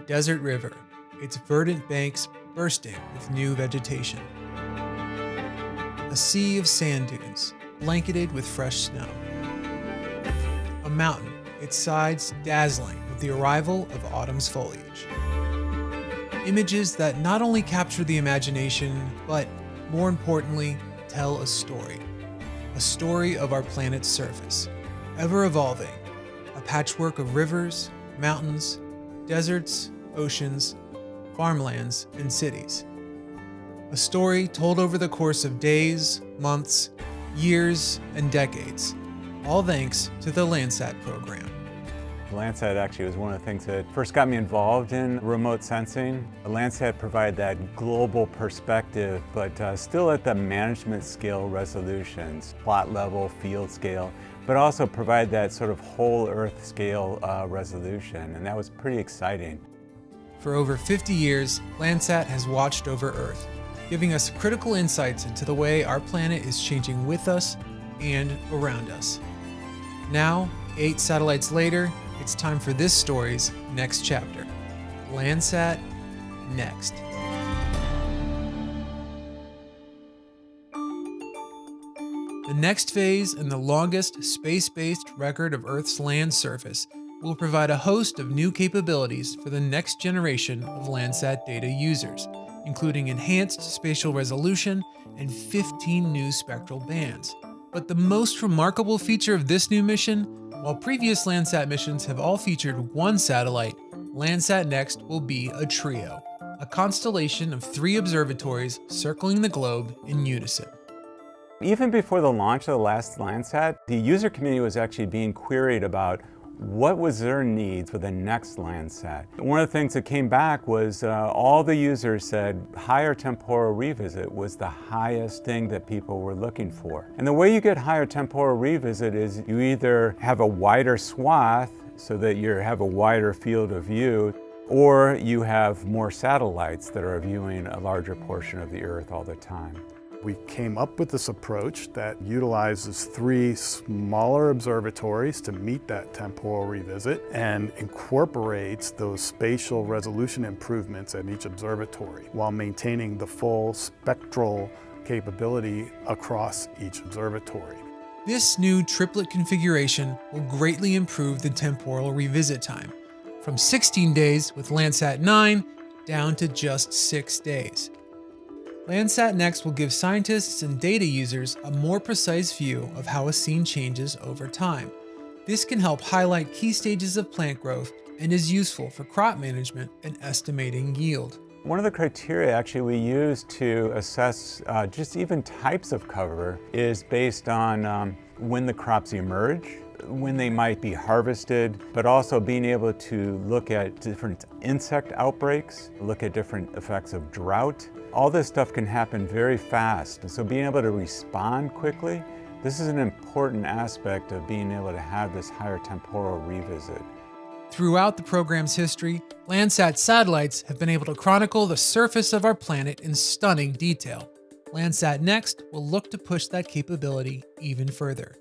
desert river, its verdant banks bursting with new vegetation. A sea of sand dunes, blanketed with fresh snow. A mountain, its sides dazzling with the arrival of autumn's foliage. Images that not only capture the imagination, but, more importantly, tell a story. A story of our planet's surface, ever evolving, a patchwork of rivers, mountains, deserts, oceans, farmlands, and cities. A story told over the course of days, months, years, and decades, all thanks to the Landsat program. Landsat actually was one of the things that first got me involved in remote sensing. Landsat provided that global perspective, but still at the management scale resolutions, plot level, field scale, but also provide that sort of whole Earth scale resolution, and that was pretty exciting. For over 50 years, Landsat has watched over Earth, giving us critical insights into the way our planet is changing with us and around us. Now, 8 satellites later, it's time for this story's next chapter. Landsat Next. The next phase in the longest space-based record of Earth's land surface will provide a host of new capabilities for the next generation of Landsat data users, including enhanced spatial resolution and 15 new spectral bands. But the most remarkable feature of this new mission, while previous Landsat missions have all featured one satellite, Landsat Next will be a trio, a constellation of 3 observatories circling the globe in unison. Even before the launch of the last Landsat, the user community was actually being queried about what was their needs for the next Landsat. One of the things that came back was all the users said higher temporal revisit was the highest thing that people were looking for. And the way you get higher temporal revisit is you either have a wider swath so that you have a wider field of view, or you have more satellites that are viewing a larger portion of the Earth all the time. We came up with this approach that utilizes 3 smaller observatories to meet that temporal revisit and incorporates those spatial resolution improvements at each observatory while maintaining the full spectral capability across each observatory. This new triplet configuration will greatly improve the temporal revisit time, from 16 days with Landsat 9 down to just 6 days. Landsat Next will give scientists and data users a more precise view of how a scene changes over time. This can help highlight key stages of plant growth and is useful for crop management and estimating yield. One of the criteria actually we use to assess just even types of cover is based on when the crops emerge, when they might be harvested, but also being able to look at different insect outbreaks, look at different effects of drought. All this stuff can happen very fast, and so being able to respond quickly, this is an important aspect of being able to have this higher temporal revisit. Throughout the program's history, Landsat satellites have been able to chronicle the surface of our planet in stunning detail. Landsat Next will look to push that capability even further.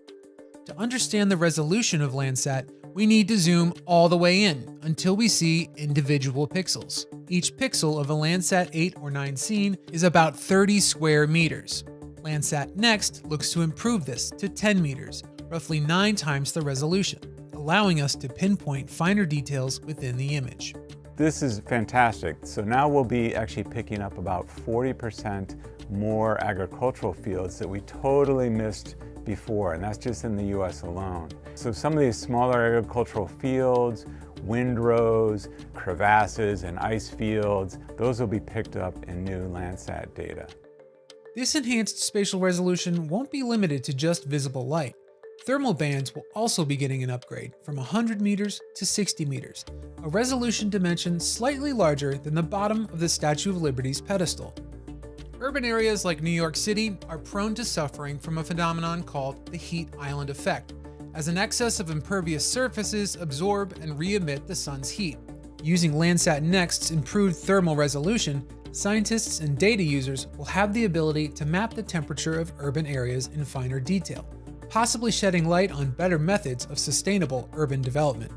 To understand the resolution of Landsat, we need to zoom all the way in until we see individual pixels. Each pixel of a Landsat 8 or 9 scene is about 30 square meters. Landsat Next looks to improve this to 10 meters, roughly 9 times the resolution, allowing us to pinpoint finer details within the image. This is fantastic. So now we'll be actually picking up about 40% more agricultural fields that we totally missed before, and that's just in the US alone. So some of these smaller agricultural fields, windrows, crevasses, and ice fields, those will be picked up in new Landsat data. This enhanced spatial resolution won't be limited to just visible light. Thermal bands will also be getting an upgrade from 100 meters to 60 meters, a resolution dimension slightly larger than the bottom of the Statue of Liberty's pedestal. Urban areas like New York City are prone to suffering from a phenomenon called the heat island effect, as an excess of impervious surfaces absorb and re-emit the sun's heat. Using Landsat Next's improved thermal resolution, scientists and data users will have the ability to map the temperature of urban areas in finer detail, possibly shedding light on better methods of sustainable urban development.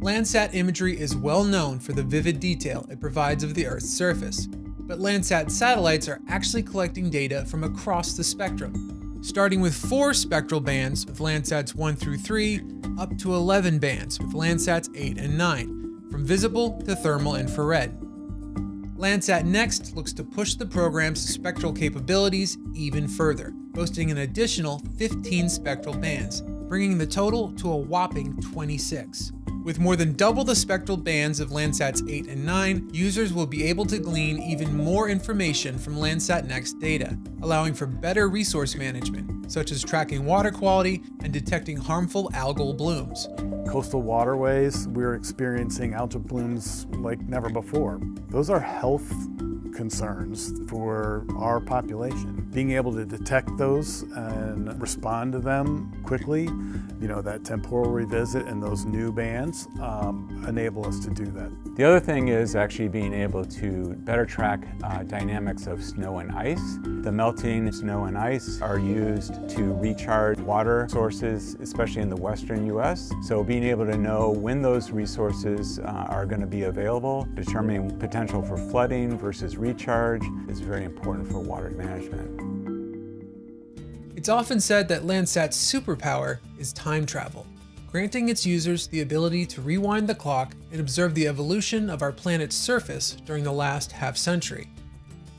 Landsat imagery is well known for the vivid detail it provides of the Earth's surface, but Landsat satellites are actually collecting data from across the spectrum, starting with 4 spectral bands with Landsats 1 through 3, up to 11 bands with Landsats 8 and 9, from visible to thermal infrared. Landsat Next looks to push the program's spectral capabilities even further, boasting an additional 15 spectral bands, bringing the total to a whopping 26. With more than double the spectral bands of Landsats 8 and 9, users will be able to glean even more information from Landsat Next data, allowing for better resource management, such as tracking water quality and detecting harmful algal blooms. Coastal waterways, we're experiencing algal blooms like never before. Those are health concerns for our population. Being able to detect those and respond to them quickly, that temporal revisit and those new bands enable us to do that. The other thing is actually being able to better track dynamics of snow and ice. The melting snow and ice are used to recharge water sources, especially in the western U.S. So being able to know when those resources are going to be available, determining potential for flooding versus recharge is very important for water management. It's often said that Landsat's superpower is time travel, granting its users the ability to rewind the clock and observe the evolution of our planet's surface during the last half-century.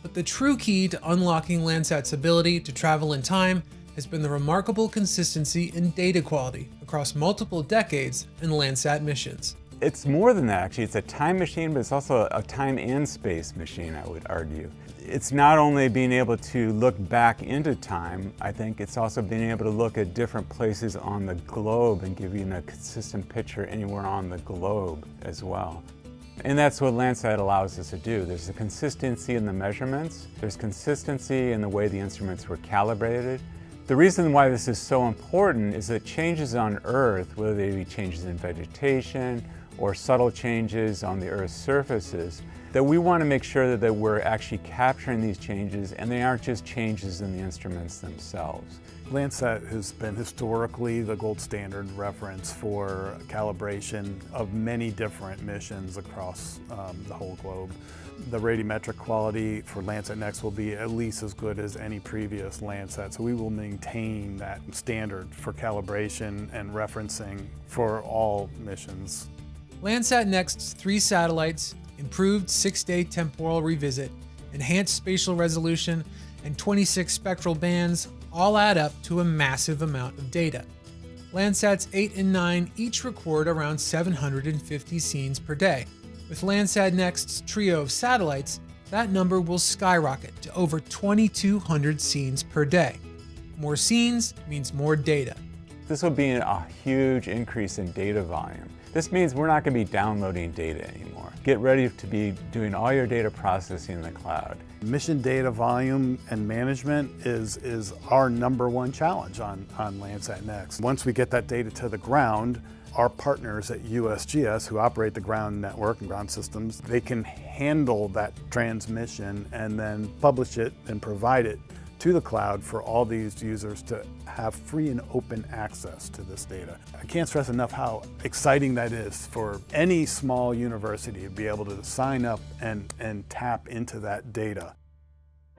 But the true key to unlocking Landsat's ability to travel in time has been the remarkable consistency in data quality across multiple decades in Landsat missions. It's more than that, actually. It's a time machine, but it's also a time and space machine, I would argue. It's not only being able to look back into time, I think it's also being able to look at different places on the globe and give you a consistent picture anywhere on the globe as well. And that's what Landsat allows us to do. There's a consistency in the measurements, there's consistency in the way the instruments were calibrated. The reason why this is so important is that changes on Earth, whether they be changes in vegetation or subtle changes on the Earth's surfaces, that we want to make sure that we're actually capturing these changes and they aren't just changes in the instruments themselves. Landsat has been historically the gold standard reference for calibration of many different missions across the whole globe. The radiometric quality for Landsat Next will be at least as good as any previous Landsat, so we will maintain that standard for calibration and referencing for all missions. Landsat Next's 3 satellites, improved 6-day temporal revisit, enhanced spatial resolution, and 26 spectral bands all add up to a massive amount of data. Landsats 8 and 9 each record around 750 scenes per day. With Landsat Next's trio of satellites, that number will skyrocket to over 2,200 scenes per day. More scenes means more data. This will be a huge increase in data volume. This means we're not going to be downloading data anymore. Get ready to be doing all your data processing in the cloud. Mission data volume and management is our #1 challenge on Landsat Next. Once we get that data to the ground, our partners at USGS, who operate the ground network and ground systems, they can handle that transmission and then publish it and provide it to the cloud for all these users to have free and open access to this data. I can't stress enough how exciting that is for any small university to be able to sign up and tap into that data.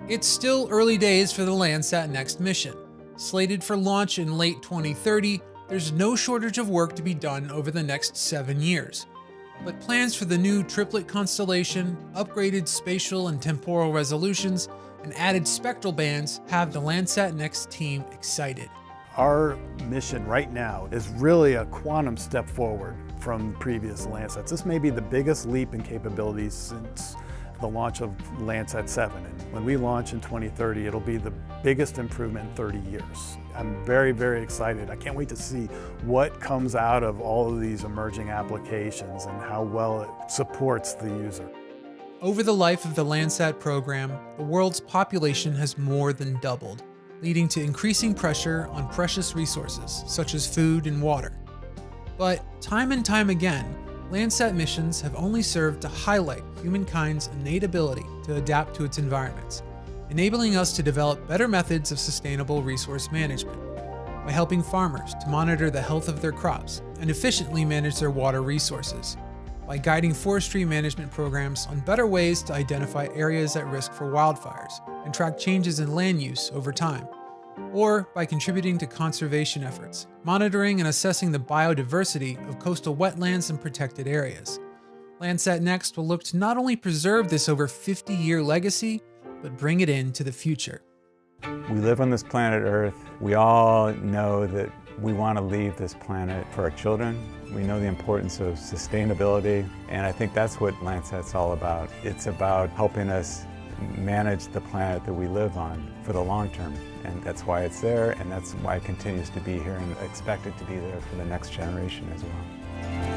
It's still early days for the Landsat Next mission. Slated for launch in late 2030, there's no shortage of work to be done over the next 7 years. But plans for the new triplet constellation, upgraded spatial and temporal resolutions, and added spectral bands have the Landsat Next team excited. Our mission right now is really a quantum step forward from previous Landsats. This may be the biggest leap in capabilities since the launch of Landsat 7. And when we launch in 2030, it'll be the biggest improvement in 30 years. I'm very, very excited. I can't wait to see what comes out of all of these emerging applications and how well it supports the user. Over the life of the Landsat program, the world's population has more than doubled, leading to increasing pressure on precious resources such as food and water. But time and time again, Landsat missions have only served to highlight humankind's innate ability to adapt to its environments, enabling us to develop better methods of sustainable resource management. by helping farmers to monitor the health of their crops and efficiently manage their water resources, by guiding forestry management programs on better ways to identify areas at risk for wildfires and track changes in land use over time, or by contributing to conservation efforts, monitoring and assessing the biodiversity of coastal wetlands and protected areas. Landsat Next will look to not only preserve this over 50-year legacy, but bring it into the future. We live on this planet Earth. We all know that we want to leave this planet for our children. We know the importance of sustainability, and I think that's what Landsat's all about. It's about helping us manage the planet that we live on for the long term. And that's why it's there, and that's why it continues to be here, and I expect it to be there for the next generation as well.